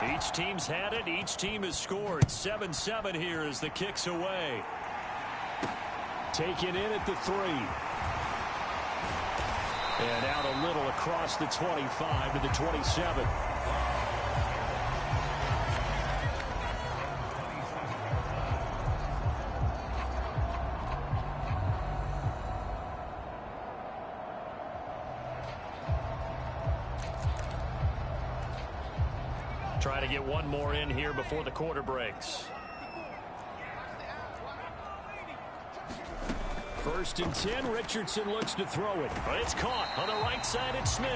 Each team's had it. Each team has scored. 7-7 here as the kick's away. Taken in at the 3. And out a little across the 25 to the 27. Try to get one more in here before the quarter breaks. 1st and 10. Richardson looks to throw it. But it's caught on the right side. It's Smith.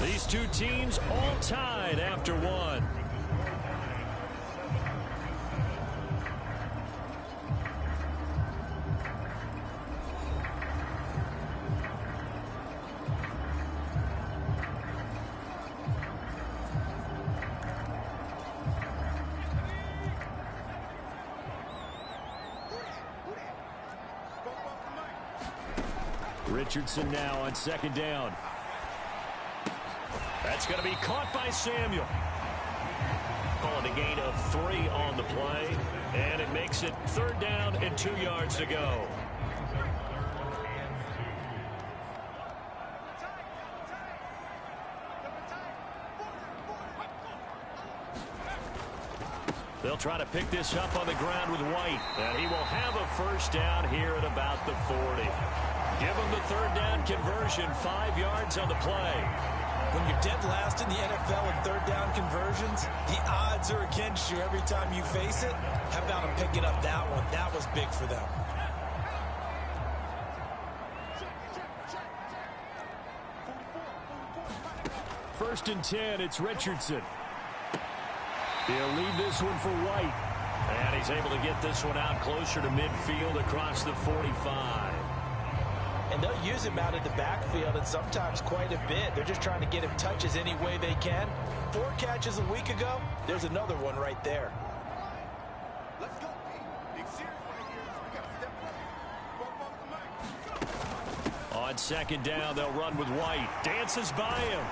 These two teams all tied after one. Richardson now on 2nd down. That's going to be caught by Samuel. Calling a gain of 3 on the play, and it makes it 3rd down and 2 yards to go. They'll try to pick this up on the ground with White, and he will have a 1st down here at about the 40. Give him the 3rd down conversion, 5 yards on the play. When you're dead last in the NFL in 3rd down conversions, the odds are against you every time you face it. How about him picking up that one? That was big for them. First and 10, it's Richardson. He'll leave this one for White. And he's able to get this one out closer to midfield across the 45. And they'll use him out in the backfield, and sometimes quite a bit. They're just trying to get him touches any way they can. 4 catches a week ago. There's another one right there. Let's go. Big series right here. We got to step up. On 2nd down, they'll run with White. Dances by him.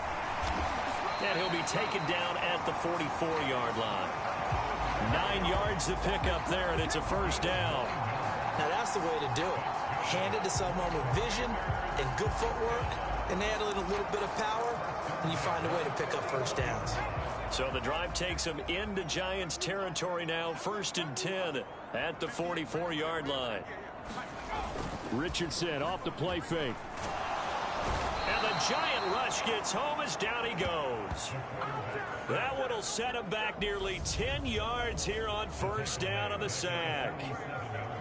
And he'll be taken down at the 44-yard line. 9 yards to pick up there, and it's a 1st down. Now that's the way to do it. Hand it to someone with vision and good footwork, and add a little bit of power, and you find a way to pick up 1st downs. So the drive takes them into Giants territory now. 1st and 10 at the 44-yard line. Richardson off the play fake. And the Giant rush gets home as down he goes. That one will set him back nearly 10 yards here on 1st down on the sack.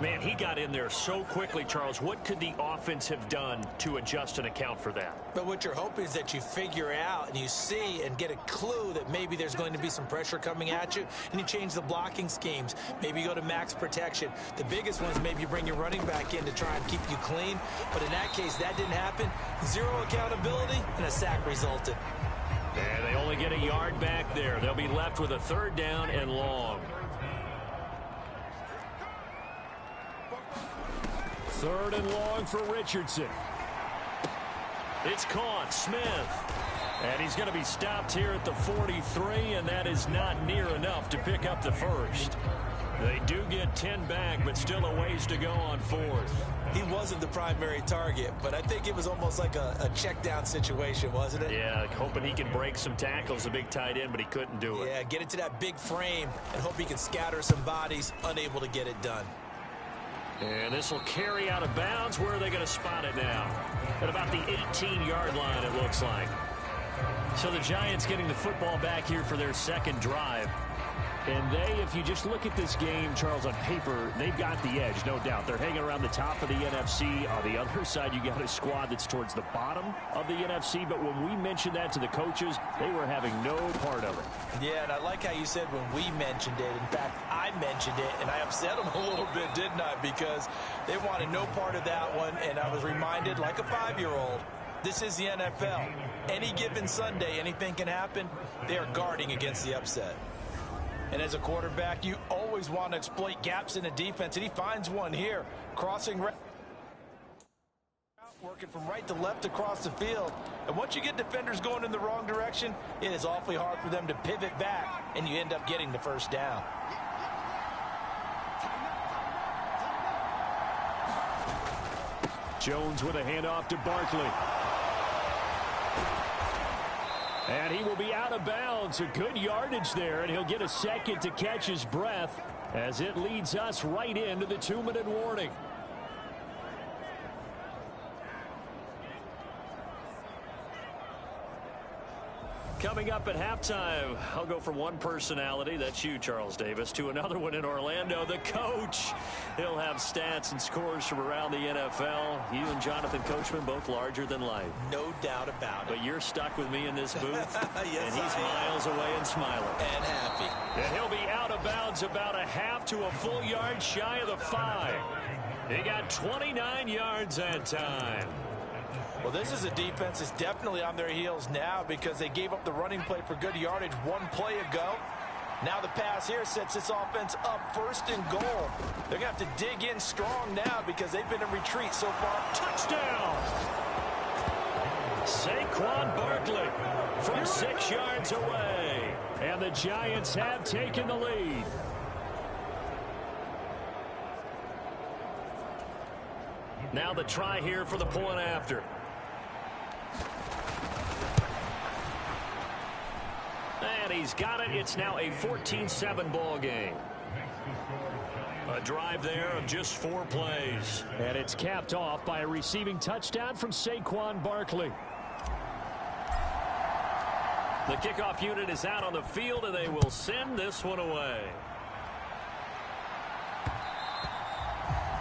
Man, he got in there so quickly, Charles. What could the offense have done to adjust and account for that? But what you're hoping is that you figure out and you see and get a clue that maybe there's going to be some pressure coming at you, and you change the blocking schemes. Maybe you go to max protection. The biggest one is maybe you bring your running back in to try and keep you clean. But in that case, that didn't happen. 0 accountability, and a sack resulted. And they only get a yard back there. They'll be left with a 3rd down and long. 3rd and long for Richardson. It's caught. Smith. And he's going to be stopped here at the 43, and that is not near enough to pick up the 1st. They do get 10 back, but still a ways to go on 4th. He wasn't the primary target, but I think it was almost like a check down situation, wasn't it? Yeah, hoping he can break some tackles, a big tight end, but he couldn't do it. Yeah, get it to that big frame and hope he can scatter some bodies, unable to get it done. And this will carry out of bounds. Where are they going to spot it now? At about the 18-yard line, it looks like. So the Giants getting the football back here for their 2nd drive. And they, if you just look at this game, Charles, on paper, they've got the edge, no doubt. They're hanging around the top of the NFC. On the other side, you got a squad that's towards the bottom of the NFC. But when we mentioned that to the coaches, they were having no part of it. Yeah, and I like how you said when we mentioned it. In fact, I mentioned it, and I upset them a little bit, didn't I? Because they wanted no part of that one, and I was reminded, like a 5-year-old, this is the NFL. Any given Sunday, anything can happen. They are guarding against the upset. And as a quarterback, you always want to exploit gaps in the defense, and he finds one here. Crossing right, working from right to left across the field. And once you get defenders going in the wrong direction, it is awfully hard for them to pivot back, and you end up getting the first down. Jones with a handoff to Barkley. And he will be out of bounds. A good yardage there, and he'll get a second to catch his breath as it leads us right into the 2-minute warning. Coming up at halftime, I'll go from one personality, that's you, Charles Davis, to another one in Orlando, the coach. He'll have stats and scores from around the NFL. You and Jonathan Coachman both larger than life. No doubt about it. But you're stuck with me in this booth, yes, and he's miles away and smiling. And happy. And he'll be out of bounds about a half to a full yard shy of the 5. He got 29 yards that time. Well, this is a defense that's definitely on their heels now because they gave up the running play for good yardage one play ago. Now the pass here sets this offense up 1st and goal. They're going to have to dig in strong now because they've been in retreat so far. Touchdown! Saquon Barkley from 6 yards away. And the Giants have taken the lead. Now the try here for the point after. And he's got it. It's now a 14-7 ball game. A drive there of just 4 plays. And it's capped off by a receiving touchdown from Saquon Barkley. The kickoff unit is out on the field, and they will send this one away.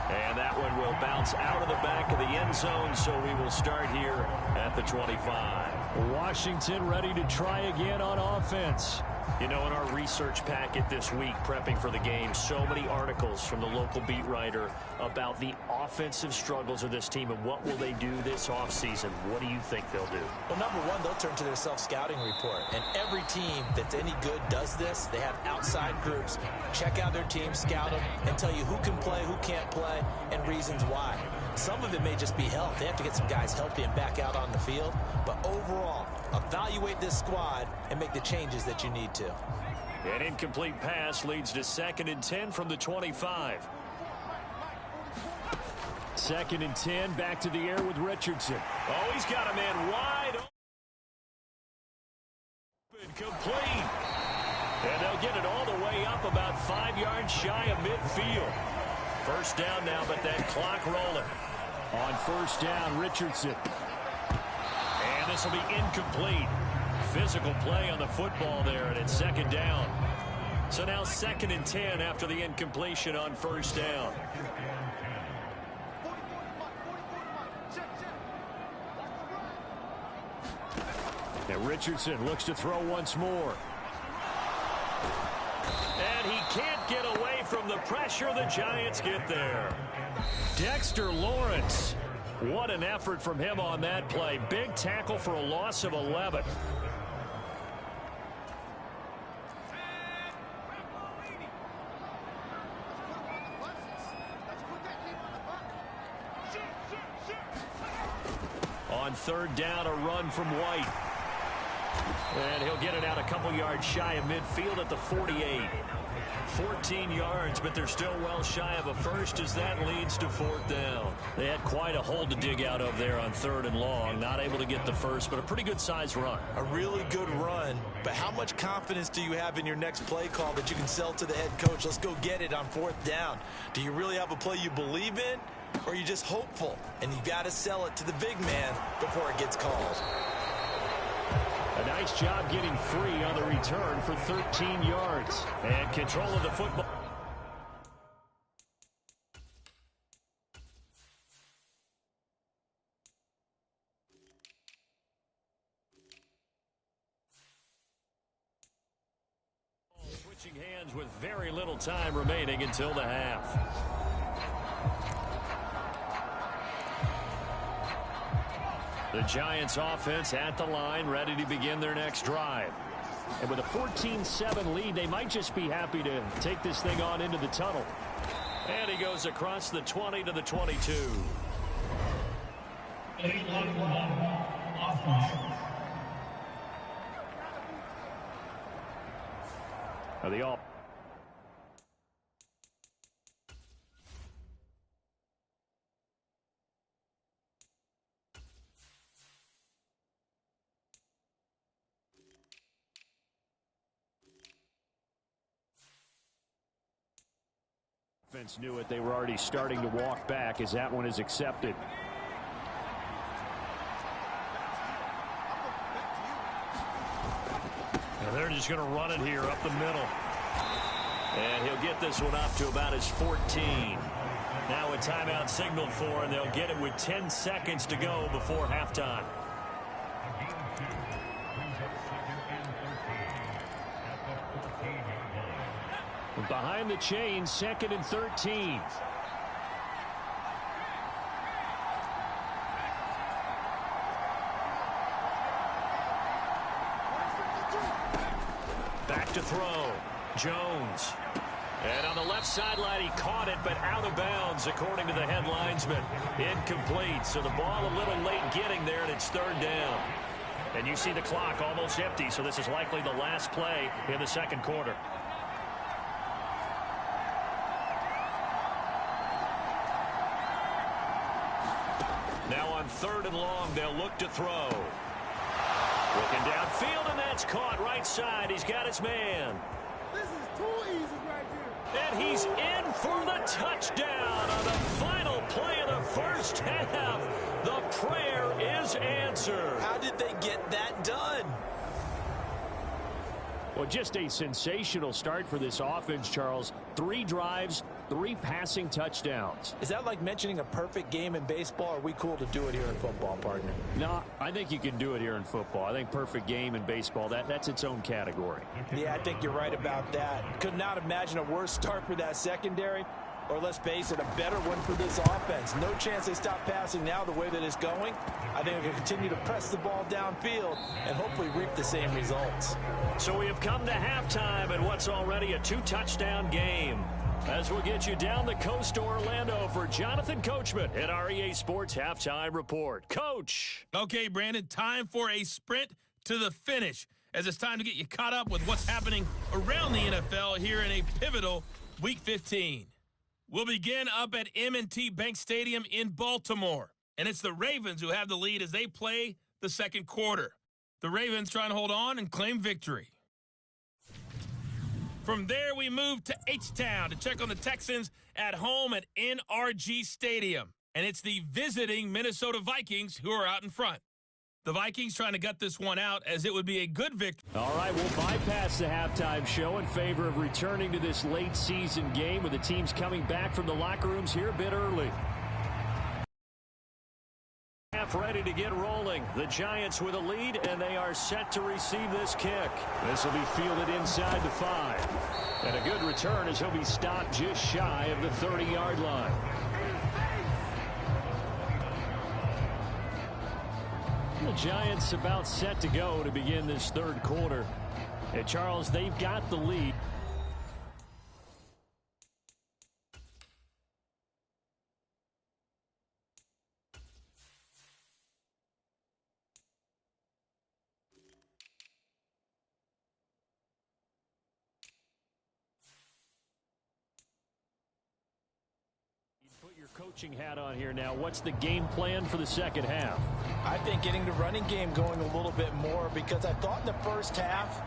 And that one will bounce out of the back of the end zone, so we will start here at the 25. Washington ready to try again on offense. You know, in our research packet this week, prepping for the game, so many articles from the local beat writer about the offensive struggles of this team and what will they do this offseason. What do you think they'll do? Well, number one, they'll turn to their self-scouting report. And every team that's any good does this. They have outside groups. Check out their team, scout them, and tell you who can play, who can't play, and reasons why. Some of it may just be health. They have to get some guys healthy and back out on the field. But overall, evaluate this squad and make the changes that you need to. An incomplete pass leads to 2nd and 10 from the 25. 2nd and 10, back to the air with Richardson. Oh, he's got a man wide open. Complete. And they'll get it all the way up about 5 yards shy of midfield. First down now, but that clock rolling. On first down, Richardson. And this will be incomplete. Physical play on the football there, and it's 2nd down. So now 2nd and 10 after the incompletion on first down. And Richardson looks to throw once more. And he can't get away from the pressure. The Giants get there. Dexter Lawrence. What an effort from him on that play. Big tackle for a loss of 11. On 3rd down, a run from White. And he'll get it out a couple yards shy of midfield at the 48. 14 yards, but they're still well shy of a first as that leads to 4th down. They had quite a hole to dig out of there on 3rd and long. Not able to get the first, but a pretty good size run. A really good run, but how much confidence do you have in your next play call that you can sell to the head coach? Let's go get it on 4th down. Do you really have a play you believe in, or are you just hopeful? And you got to sell it to the big man before it gets called. A nice job getting free on the return for 13 yards. And control of the football. Switching hands with very little time remaining until the half. The Giants offense at the line, ready to begin their next drive. And with a 14-7 lead, they might just be happy to take this thing on into the tunnel. And he goes across the 20 to the 22. The all. Offense knew it. They were already starting to walk back as that one is accepted. And they're just going to run it here up the middle. And he'll get this one up to about his 14. Now a timeout signaled for, and they'll get it with 10 seconds to go before halftime. Behind the chains, 2nd and 13. Back to throw. Jones. And on the left sideline, he caught it, but out of bounds, according to the head linesman. Incomplete, so the ball a little late getting there, and it's 3rd down. And you see the clock almost empty, so this is likely the last play in the 2nd quarter. Now on 3rd and long, they'll look to throw. Looking downfield, and that's caught right side. He's got his man. This is too easy right here. And he's in for the touchdown on the final play of the first half. The prayer is answered. How did they get that done? Well, just a sensational start for this offense, Charles. 3 drives, 3 passing touchdowns. Is that like mentioning a perfect game in baseball? Or are we cool to do it here in football, partner? No, I think you can do it here in football. I think perfect game in baseball, that's its own category. Yeah, I think you're right about that. Could not imagine a worse start for that secondary. Or let's face it, a better one for this offense. No chance they stop passing now the way that it's going. I think we can continue to press the ball downfield and hopefully reap the same results. So we have come to halftime in what's already a 2-touchdown game. As we'll get you down the coast to Orlando for Jonathan Coachman at our EA Sports Halftime Report. Coach. Okay, Brandon, time for a sprint to the finish, as it's time to get you caught up with what's happening around the NFL here in a pivotal Week 15. We'll begin up at M&T Bank Stadium in Baltimore, and it's the Ravens who have the lead as they play the 2nd quarter. The Ravens trying to hold on and claim victory. From there, we move to H-Town to check on the Texans at home at NRG Stadium, and it's the visiting Minnesota Vikings who are out in front. The Vikings trying to gut this one out as it would be a good victory. All right, we'll bypass the halftime show in favor of returning to this late season game with the teams coming back from the locker rooms here a bit early. Half ready to get rolling. The Giants with a lead, and they are set to receive this kick. This will be fielded inside the 5. And a good return as he'll be stopped just shy of the 30-yard line. The Giants about set to go to begin this 3rd quarter. And Charles, they've got the lead. Coaching hat on here now. What's the game plan for the 2nd half? I think getting the running game going a little bit more, because I thought in the first half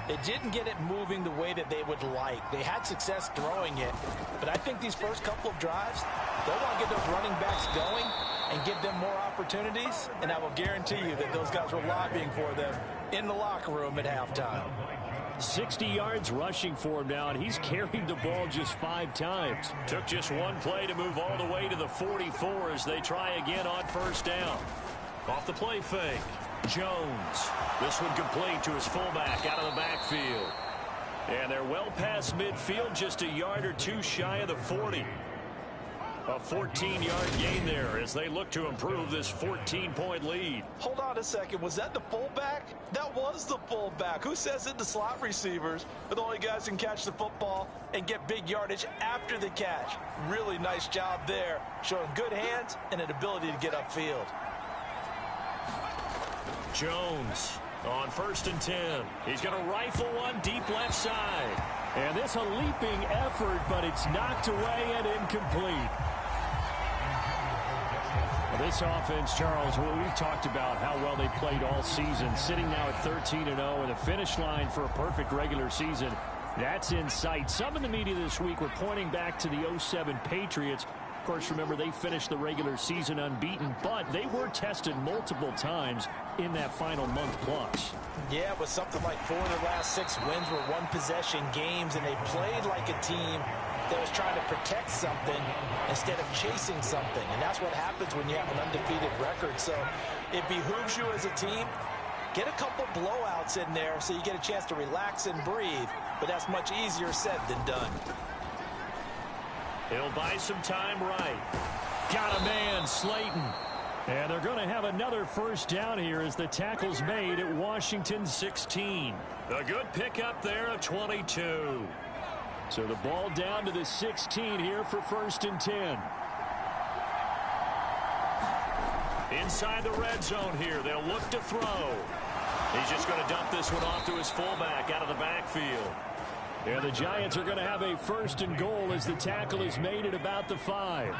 they didn't get it moving the way that they would like. They had success throwing it, but I think these first couple of drives, they want to get those running backs going and give them more opportunities, and I will guarantee you that those guys were lobbying for them in the locker room at halftime. 60 yards rushing for him now, and he's carried the ball just 5 times. Took just 1 play to move all the way to the 44 as they try again on 1st down. Off the play fake. Jones. This one complete to his fullback out of the backfield. And they're well past midfield, just a yard or 2 shy of the 40. A 14-yard gain there as they look to improve this 14-point lead. Hold on a second. Was that the fullback? That was the fullback. Who says it? The slot receivers are the only guys who can catch the football and get big yardage after the catch. Really nice job there, showing good hands and an ability to get upfield. Jones on 1st and 10. He's going to rifle one deep left side. And this a leaping effort, but it's knocked away and incomplete. This offense, Charles, well, we've talked about how well they played all season, sitting now at 13-0 and a finish line for a perfect regular season. That's in sight. Some in the media this week were pointing back to the 07 Patriots. Of course, remember, they finished the regular season unbeaten, but they were tested multiple times in that final month plus. Yeah, but something like 4 of their last 6 wins were one-possession games, and they played like a team that was trying to protect something instead of chasing something. And that's what happens when you have an undefeated record. So it behooves you as a team, get a couple blowouts in there so you get a chance to relax and breathe. But that's much easier said than done. He'll buy some time right. Got a man, Slayton. And they're going to have another first down here as the tackle's made at Washington 16. A good pickup there of 22. So the ball down to the 16 here for 1st and 10. Inside the red zone here. They'll look to throw. He's just going to dump this one off to his fullback out of the backfield. And the Giants are going to have a 1st and goal as the tackle is made at about the 5.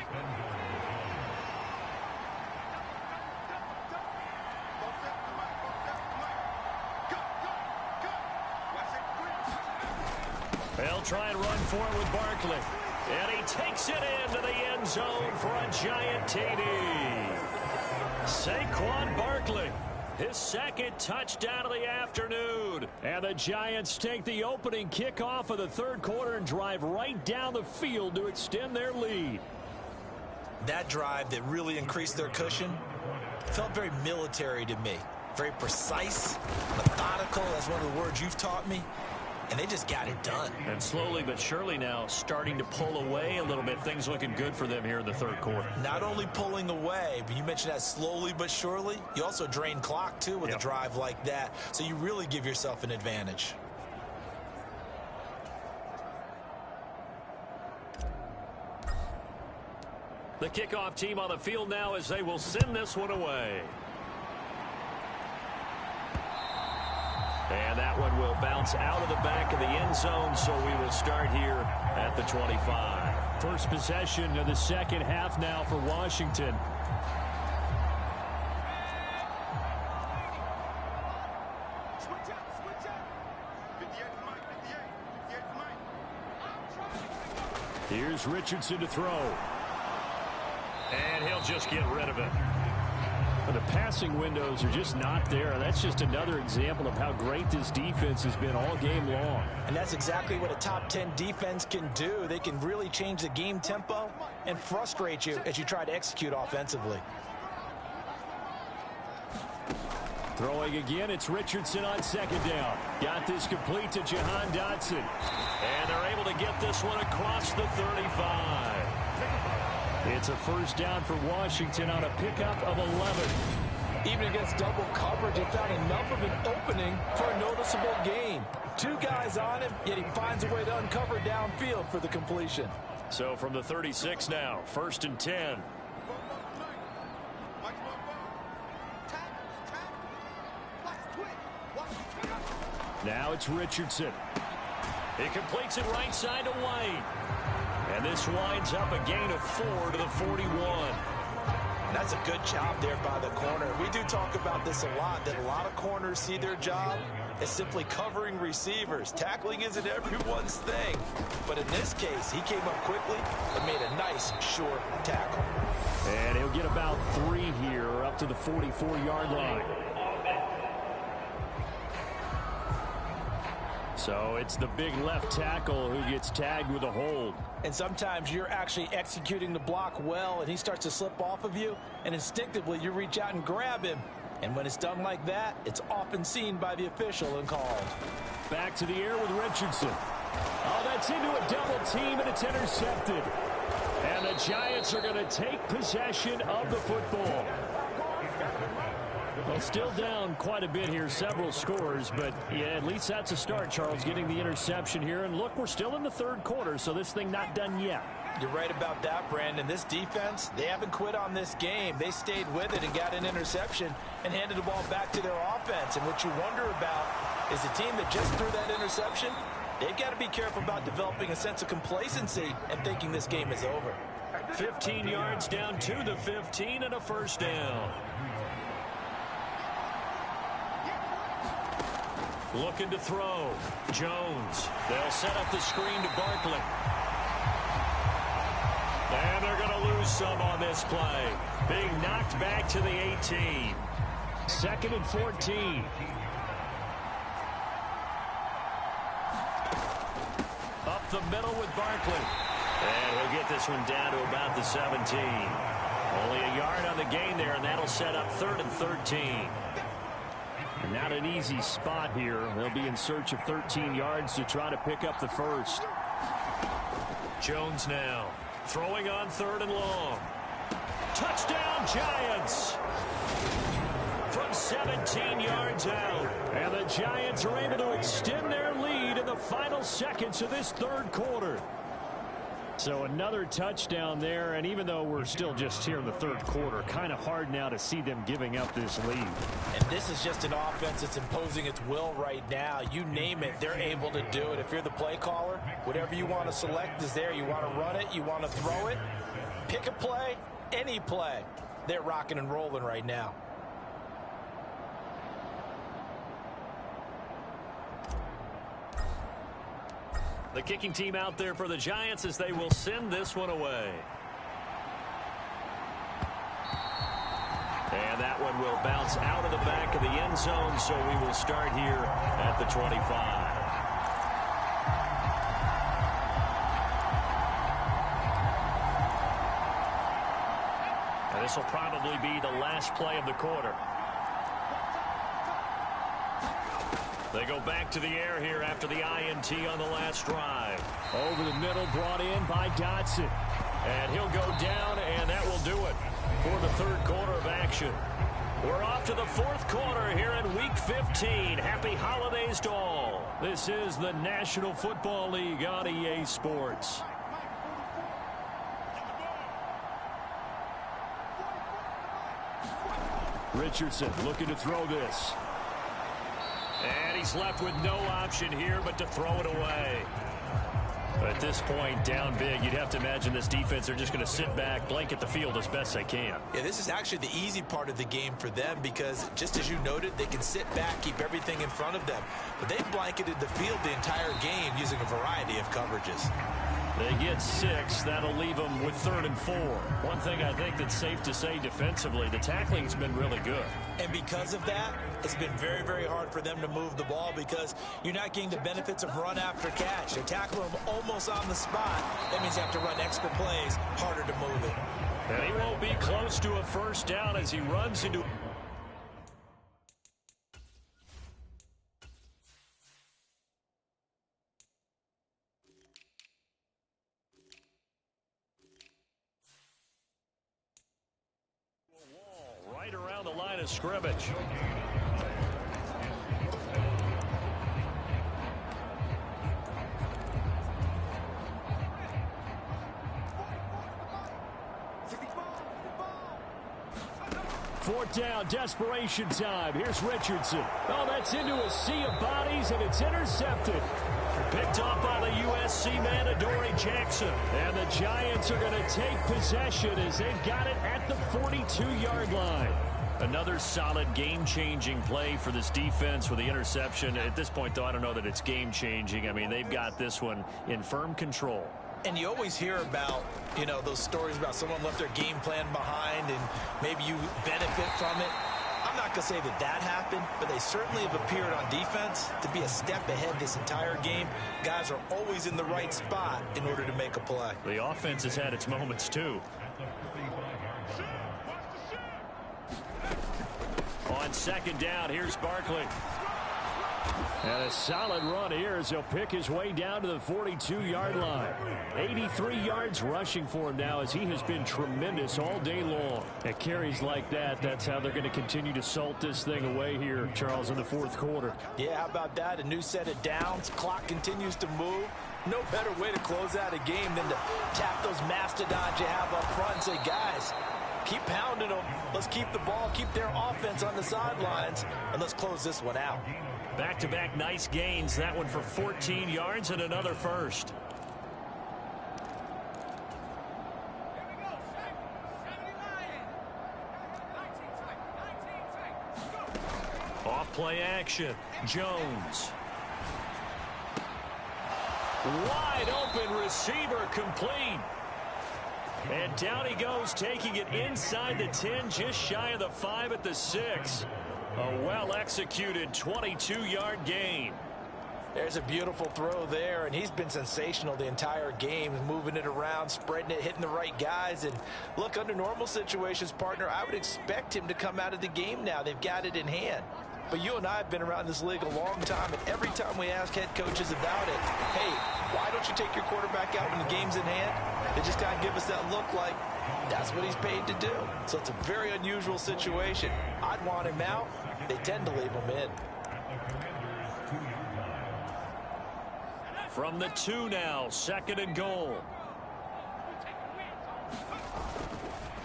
They'll try and run for it with Barkley. And he takes it into the end zone for a Giant TD. Saquon Barkley, his 2nd touchdown of the afternoon. And the Giants take the opening kickoff of the 3rd quarter and drive right down the field to extend their lead. That drive that really increased their cushion felt very military to me. Very precise, methodical. That's one of the words you've taught me. And they just got it done. And slowly but surely now starting to pull away a little bit. Things looking good for them here in the 3rd quarter. Not only pulling away, but you mentioned that slowly but surely. You also drain clock, too, with a drive like that. So you really give yourself an advantage. The kickoff team on the field now as they will send this one away. And that one will bounce out of the back of the end zone, so we will start here at the 25. First possession of the 2nd half now for Washington. Switch up. 58 Mike, 58 Mike. Here's Richardson to throw. And he'll just get rid of it. The passing windows are just not there. That's just another example of how great this defense has been all game long. And that's exactly what a top 10 defense can do. They can really change the game tempo and frustrate you as you try to execute offensively. Throwing again, it's Richardson on 2nd down. Got this complete to Jahan Dotson. And they're able to get this one across the 35. It's a 1st down for Washington on a pickup of 11. Even against double coverage, he found enough of an opening for a noticeable gain. 2 guys on him, yet he finds a way to uncover downfield for the completion. So from the 36 now, 1st and 10. Now it's Richardson. He completes it right side to White. And this winds up a gain of 4 to the 41. That's a good job there by the corner. We do talk about this a lot, that a lot of corners see their job as simply covering receivers. Tackling isn't everyone's thing. But in this case, he came up quickly and made a nice, short tackle. And he'll get about 3 here up to the 44-yard line. So it's the big left tackle who gets tagged with a hold. And sometimes you're actually executing the block well, and he starts to slip off of you, and instinctively you reach out and grab him. And when it's done like that, it's often seen by the official and called. Back to the air with Richardson. Oh, that's into a double team, and it's intercepted. And the Giants are going to take possession of the football. Well, still down quite a bit here, several scores, but yeah, at least that's a start, Charles, getting the interception here. And look, we're still in the third quarter, so this thing not done yet. You're right about that, Brandon. This defense, they haven't quit on this game. They stayed with it and got an interception and handed the ball back to their offense. And what you wonder about is the team that just threw that interception, they've got to be careful about developing a sense of complacency and thinking this game is over. 15 yards down to the 15 and a first down. Looking to throw. Jones. They'll set up the screen to Barkley. And they're going to lose some on this play. Being knocked back to the 18. 2nd and 14. Up the middle with Barkley. And he'll get this one down to about the 17. Only a yard on the gain there, and that'll set up 3rd and 13. Not an easy spot here. They'll be in search of 13 yards to try to pick up the first. Jones now throwing on 3rd and long. Touchdown, Giants! From 17 yards out. And the Giants are able to extend their lead in the final seconds of this third quarter. So another touchdown there, and even though we're still just here in the third quarter, kind of hard now to see them giving up this lead. And this is just an offense that's imposing its will right now. You name it, they're able to do it. If you're the play caller, whatever you want to select is there. You want to run it, you want to throw it, pick a play, any play. They're rocking and rolling right now. The kicking team out there for the Giants as they will send this one away. And that one will bounce out of the back of the end zone, so we will start here at the 25. And this will probably be the last play of the quarter. They go back to the air here after the INT on the last drive. Over the middle, brought in by Dotson. And he'll go down, and that will do it for the third quarter of action. We're off to the fourth quarter here in Week 15. Happy holidays to all. This is the National Football League on EA Sports. Richardson looking to throw this. And he's left with no option here but to throw it away. At this point, down big, you'd have to imagine this defense are just going to sit back, blanket the field as best they can. Yeah, this is actually the easy part of the game for them because, just as you noted, they can sit back, keep everything in front of them. But they've blanketed the field the entire game using a variety of coverages. They get 6. That'll leave them with 3rd and 4. One thing I think that's safe to say defensively, the tackling's been really good. And because of that, it's been very, very hard for them to move the ball because you're not getting the benefits of run after catch. They're tackling them almost on the spot. That means you have to run extra plays, harder to move it. And he won't be close to a first down as he runs into... right around the line of scrimmage. Fourth down, desperation time. Here's Richardson. Oh, that's into a sea of bodies, and it's intercepted. Picked up by the USC man, Adoree Jackson. And the Giants are going to take possession as they've got it at the 42-yard line. Another solid game-changing play for this defense with the interception. At this point, though, I don't know that it's game-changing. I mean, they've got this one in firm control. And you always hear about, you know, those stories about someone left their game plan behind and maybe you benefit from it. I'm not going to say that that happened, but they certainly have appeared on defense to be a step ahead this entire game. Guys are always in the right spot in order to make a play. The offense has had its moments, too. On second down, here's Barkley. And a solid run here as he'll pick his way down to the 42-yard line. 83 yards rushing for him now as he has been tremendous all day long. At carries like that, that's how they're going to continue to salt this thing away here, Charles, in the fourth quarter. Yeah, how about that? A new set of downs. Clock continues to move. No better way to close out a game than to tap those mastodons you have up front and say, guys, keep pounding them. Let's keep the ball, keep their offense on the sidelines, and let's close this one out. Back-to-back nice gains. That one for 14 yards and another first. Off play action. Jones. Wide open receiver complete. And down he goes, taking it inside the 10, just shy of the 5 at the 6. A well-executed 22-yard gain. There's a beautiful throw there, and he's been sensational the entire game, moving it around, spreading it, hitting the right guys. And look, under normal situations, partner, I would expect him to come out of the game now. They've got it in hand. But you and I have been around this league a long time, and every time we ask head coaches about it, hey, why don't you take your quarterback out when the game's in hand? They just kind of give us that look like that's what he's paid to do. So it's a very unusual situation. I'd want him out. They tend to leave him in. From the 2 now, 2nd and goal.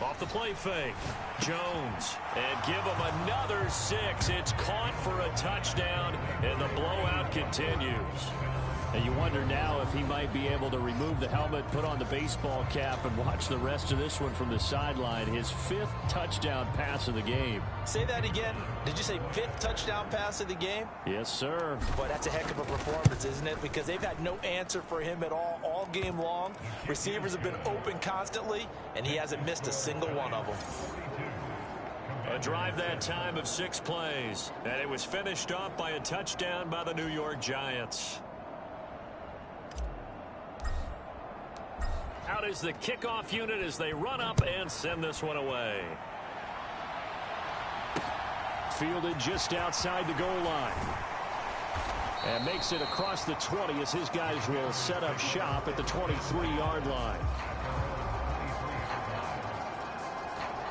Off the play fake. Jones. And give him another 6. It's caught for a touchdown, and the blowout continues. And you wonder now if he might be able to remove the helmet, put on the baseball cap, and watch the rest of this one from the sideline. His 5th touchdown pass of the game. Say that again. Did you say 5th touchdown pass of the game? Yes, sir. Boy, that's a heck of a performance, isn't it? Because they've had no answer for him at all game long. Receivers have been open constantly, and he hasn't missed a single one of them. A drive that time of 6 plays, and it was finished off by a touchdown by the New York Giants. Out is the kickoff unit as they run up and send this one away. Fielded just outside the goal line. And makes it across the 20 as his guys will set up shop at the 23-yard line.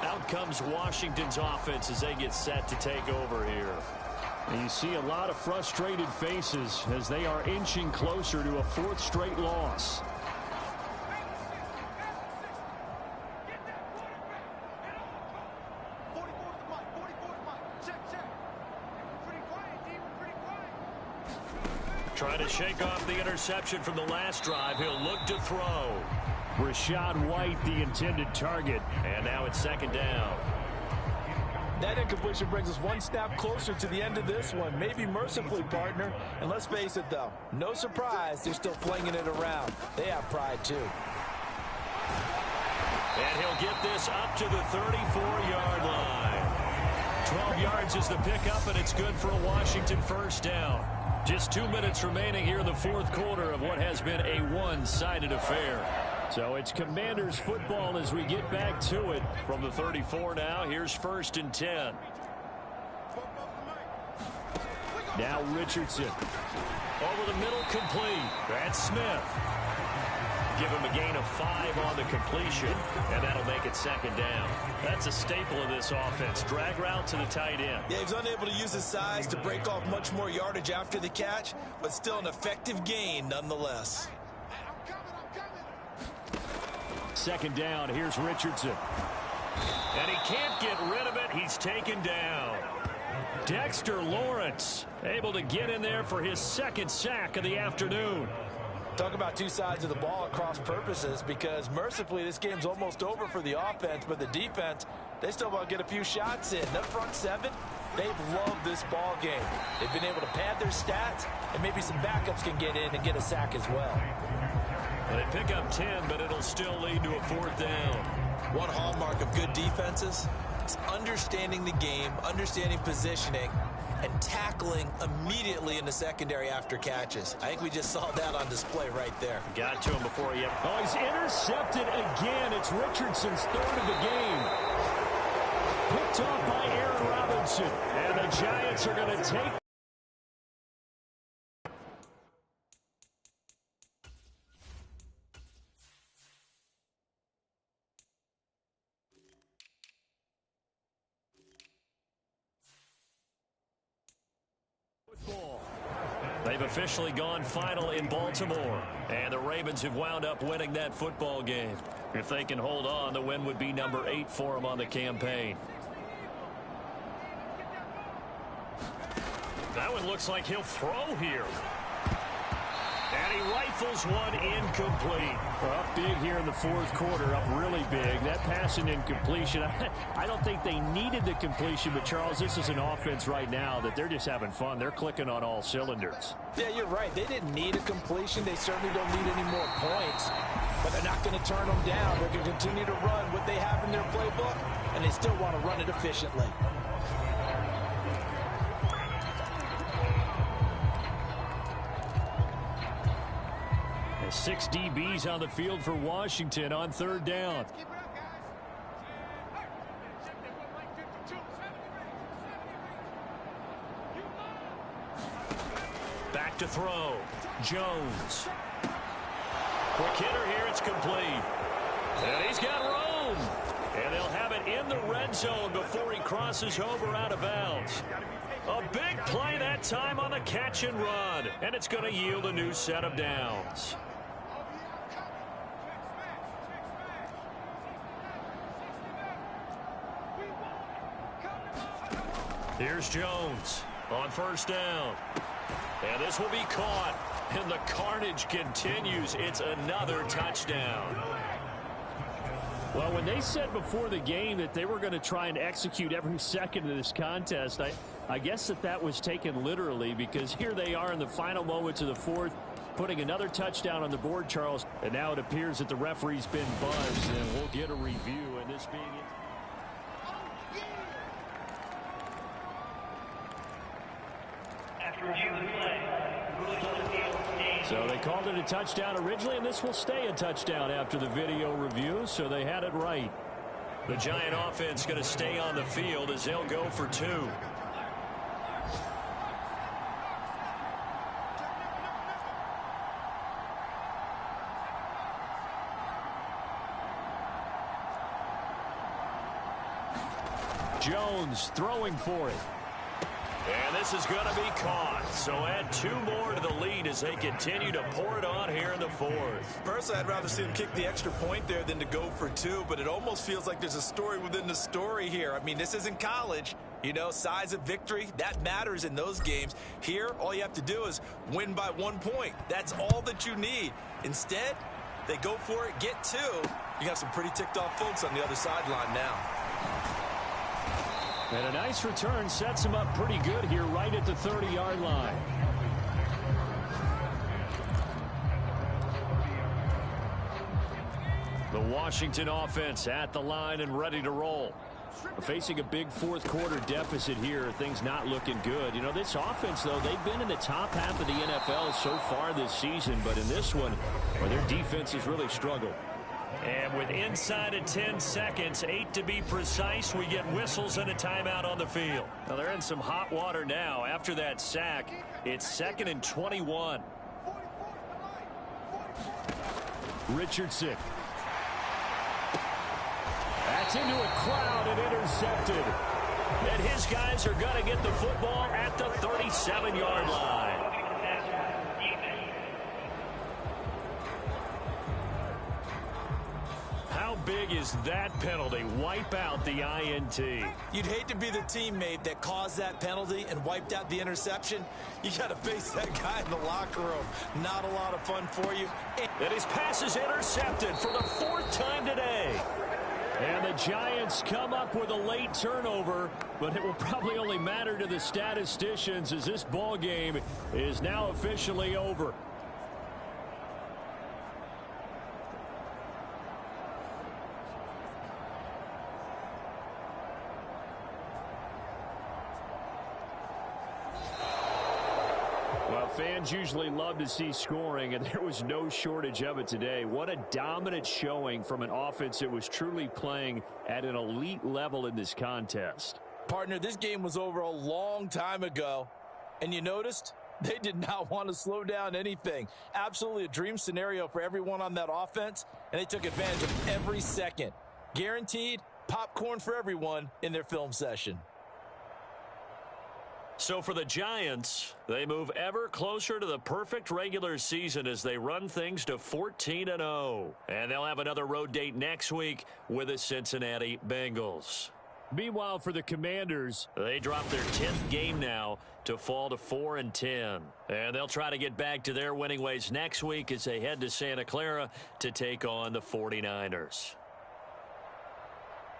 Out comes Washington's offense as they get set to take over here. And you see a lot of frustrated faces as they are inching closer to a 4th straight loss. Trying to shake off the interception from the last drive. He'll look to throw. Rashad White, the intended target. And now it's 2nd down. That incompletion brings us one snap closer to the end of this one. Maybe mercifully, partner. And let's face it, though. No surprise, they're still flinging it around. They have pride, too. And he'll get this up to the 34-yard line. 12 yards is the pickup, and it's good for a Washington 1st down. Just 2 minutes remaining here in the 4th quarter of what has been a one-sided affair. So it's Commanders football as we get back to it. From the 34 now, here's 1st and 10. Now Richardson. Over the middle, complete. That's Smith. Give him a gain of 5 on the completion, and that'll make it 2nd down. That's a staple of this offense. Drag route to the tight end. Yeah, he was unable to use his size to break off much more yardage after the catch, but still an effective gain nonetheless. 2nd down, here's Richardson. And he can't get rid of it. He's taken down. Dexter Lawrence able to get in there for his 2nd sack of the afternoon. Talk about 2 sides of the ball at cross purposes, because mercifully this game's almost over for the offense, but the defense, they still want to get a few shots in. That front 7, they've loved this ball game. They've been able to pad their stats, and maybe some backups can get in and get a sack as well. They pick up 10, but it'll still lead to a 4th down. One hallmark of good defenses is understanding the game, understanding positioning, and tackling immediately in the secondary after catches. I think we just saw that on display right there. Got to him before he... Oh, he's intercepted again. It's Richardson's 3rd of the game. Picked off by Aaron Robinson. And the Giants are going to take... They've officially gone final in Baltimore, and the Ravens have wound up winning that football game. If they can hold on, the win would be number 8 for them on the campaign. That one looks like he'll throw here. And he rifles one incomplete. Up big here in the fourth quarter, up really big. That pass and incompletion, I don't think they needed the completion, but Charles, this is an offense right now that they're just having fun. They're clicking on all cylinders. Yeah, you're right. They didn't need a completion. They certainly don't need any more points, but they're not going to turn them down. They're going to continue to run what they have in their playbook, and they still want to run it efficiently. And 6 DBs on the field for Washington on third down. Back to throw. Jones. Quick hitter here. It's complete. And he's got room. And they'll have it in the red zone before he crosses over out of bounds. A big play that time on the catch and run. And it's going to yield a new set of downs. Here's Jones on first down. And this will be caught. And the carnage continues. It's another touchdown. Well, when they said before the game that they were going to try and execute every second of this contest, I guess that was taken literally, because here they are in the final moments of the fourth, putting another touchdown on the board, Charles. And now it appears that the referee's been buzzed, and we'll get a review, and this being it. So they called it a touchdown originally, and this will stay a touchdown after the video review, so they had it right. The Giant offense going to stay on the field as they'll go for 2. Jones throwing for it. And this is going to be caught. So add 2 more to the lead as they continue to pour it on here in the fourth. Personally, I'd rather see him kick the extra point there than to go for 2, but it almost feels like there's a story within the story here. I mean, this isn't college. You know, size of victory, that matters in those games. Here, all you have to do is win by 1 point. That's all that you need. Instead, they go for it, get 2. You got some pretty ticked off folks on the other sideline now. And a nice return sets him up pretty good here right at the 30-yard line. The Washington offense at the line and ready to roll. Facing a big fourth quarter deficit here, things not looking good. You know, this offense, though, they've been in the top half of the NFL so far this season, but in this one, well, their defense has really struggled. And with inside of 10 seconds, 8 to be precise, we get whistles and a timeout on the field. Now they're in some hot water now. After that sack, it's 2nd and 21. Richardson. That's into a crowd and intercepted. And his guys are going to get the football at the 37-yard line. How big is that penalty? Wipe out the INT. You'd hate to be the teammate that caused that penalty and wiped out the interception. You got to face that guy in the locker room. Not a lot of fun for you. And his pass is intercepted for the 4th time today. And the Giants come up with a late turnover, but it will probably only matter to the statisticians as this ball game is now officially over. Fans usually love to see scoring, and there was no shortage of it today. What a dominant showing from an offense that was truly playing at an elite level in this contest. Partner, this game was over a long time ago, and you noticed they did not want to slow down anything. Absolutely a dream scenario for everyone on that offense, and they took advantage of every second. Guaranteed popcorn for everyone in their film session. So for the Giants, they move ever closer to the perfect regular season as they run things to 14-0. And they'll have another road date next week with the Cincinnati Bengals. Meanwhile, for the Commanders, they drop their 10th game now to fall to 4-10. And they'll try to get back to their winning ways next week as they head to Santa Clara to take on the 49ers.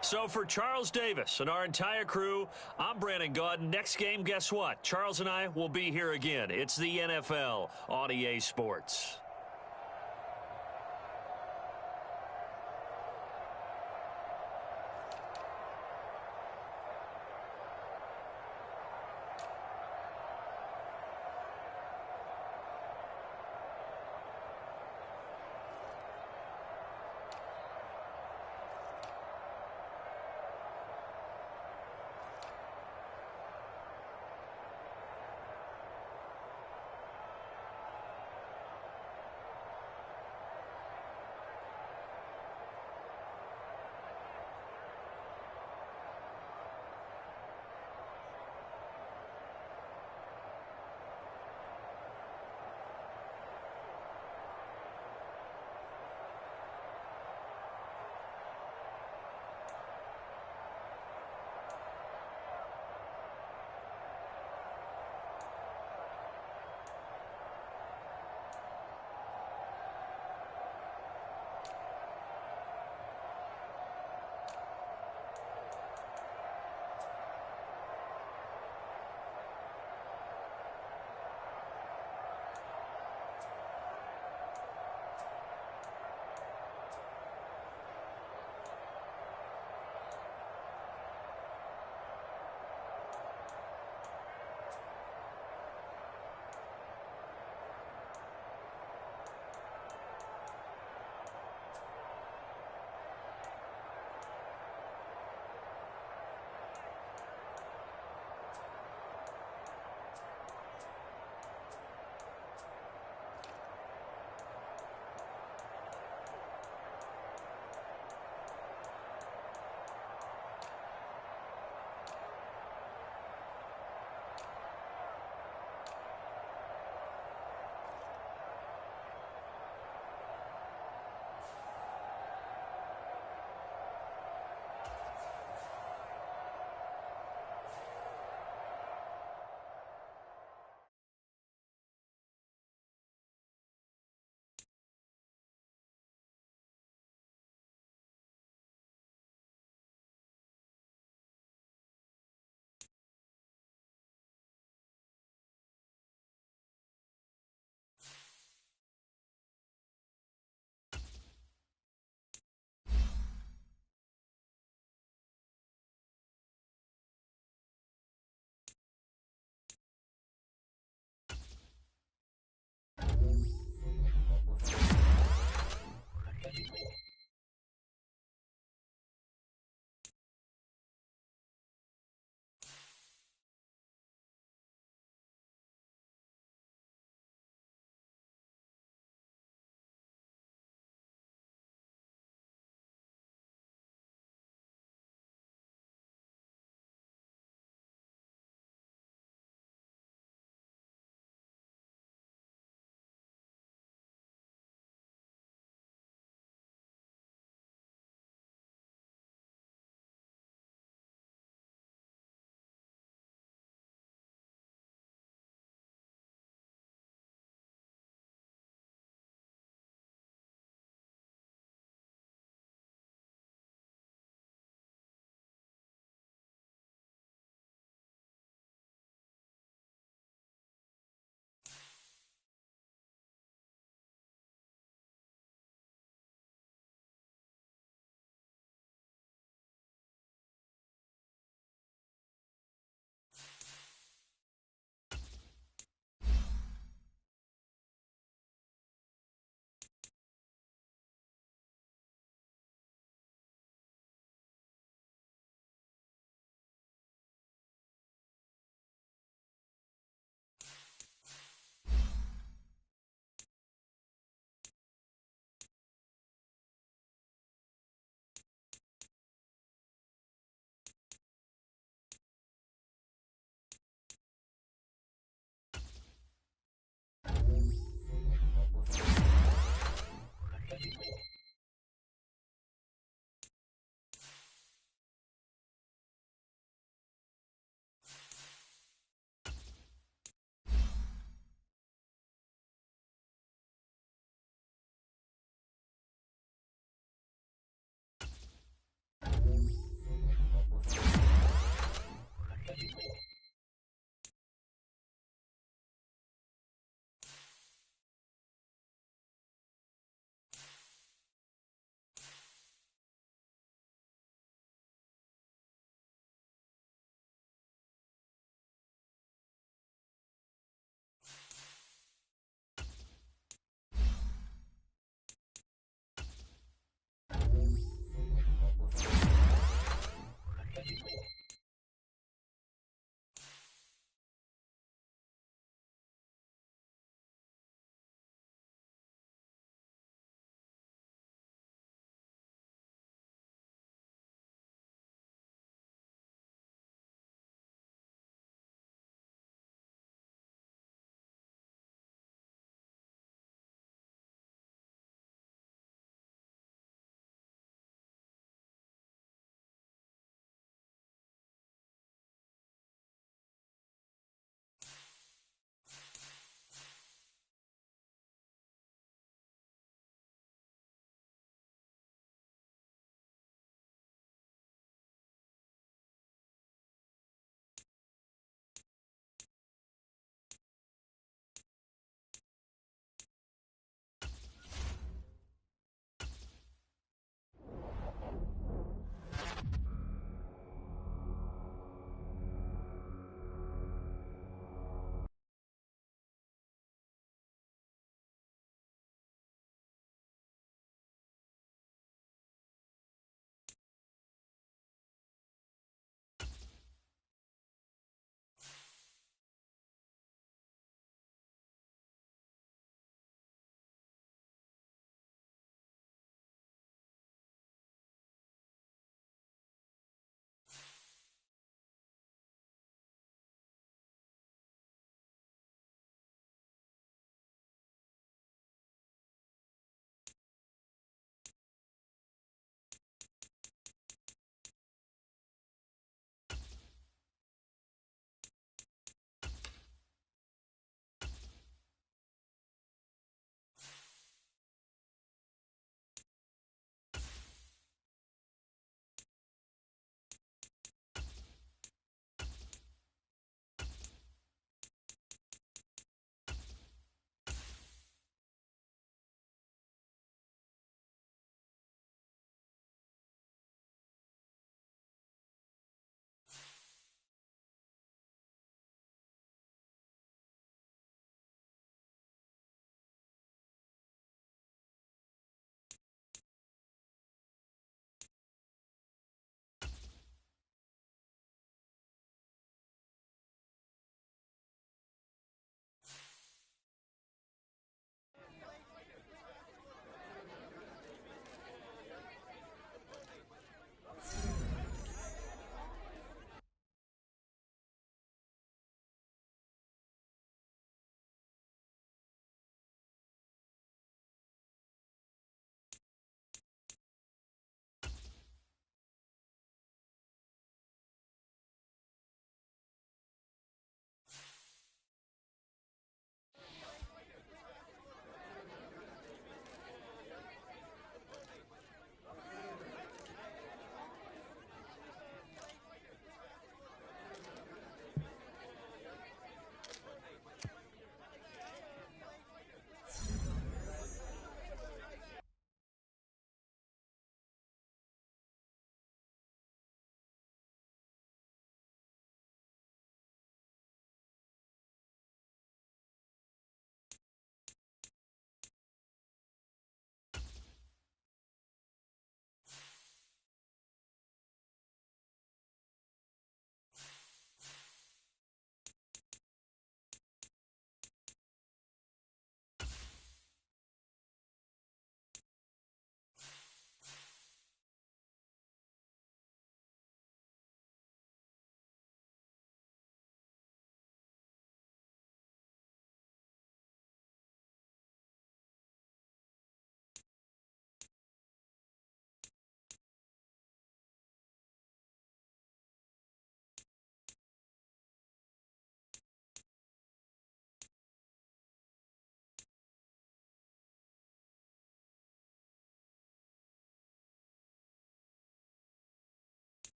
So for Charles Davis and our entire crew, I'm Brandon Gaudin. Next game, guess what? Charles and I will be here again. It's the NFL on EA Sports.